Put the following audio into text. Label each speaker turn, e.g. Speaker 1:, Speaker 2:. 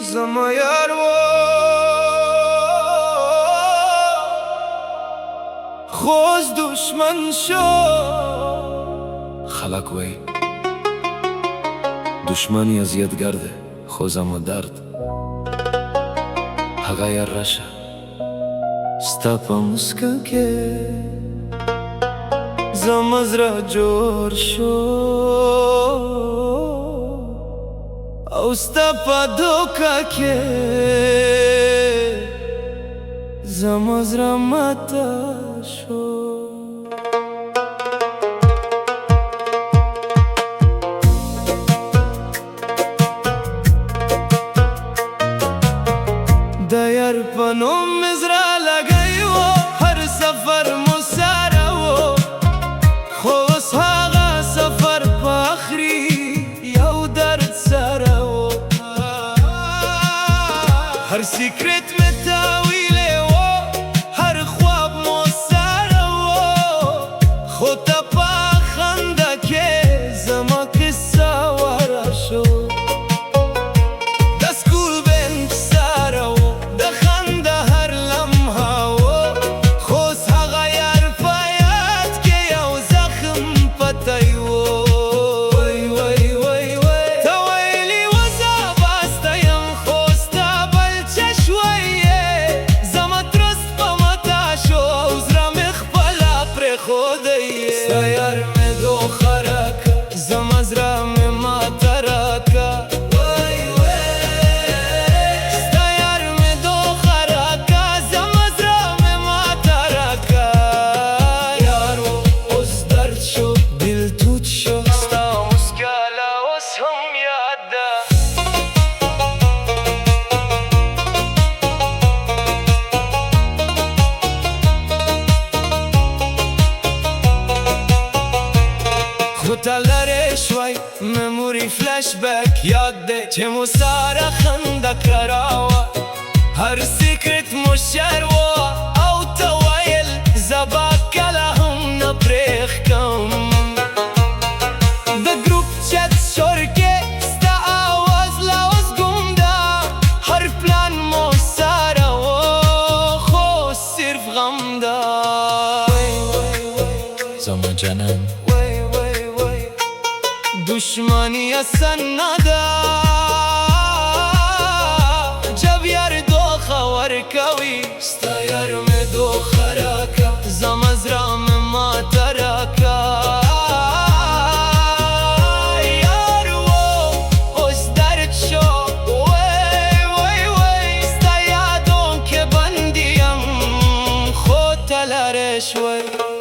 Speaker 1: زما یار و خوز دشمن شو.
Speaker 2: خلق وی دشمنی اذیت گرده خوزم درد هغه یار راشه ستا په مسکا کې
Speaker 1: زما زړه جوړ شو او ستا په دوکه کې زما زړه ماته شو. د یار په نوم مې زړه لګی و، هر سفر مو سره و، خو اوس هغه سفر په اخري یو درد سره و. هر سیکرت مې تا ویلی و، هر خواب مو سره و، خو ته په خنده کې زما قصه وره شو. ستا یار مې دوخه راکه زما زړه مې ماته راکه، ستا یار مې دوخه راکه زما زړه مې ماته راکه. یارو اوس درد شو دل توت شو، ستا مسکا لا اوس هم یاد ده. خو تا لرې شوی مموري فلش بیک یاد دی چې مو ساره خنده کراوه، هر سیکرت مو شیر و او ته ویل زه به کله هم نه پرېښکم. د ګروپ چت شور کې ستا آواز لا اوس ګم ده، هر پلان مو سره و خو صرف غم ده.
Speaker 2: زما جانان
Speaker 1: دشمنی اصلا نده جب یار دوخه ورکوي، ستا یار مې دوخه راکه زما زړه مې ماته راکه. یار و اوس درد شو ستا یادو کې بندي یم خو ته لرې شوی.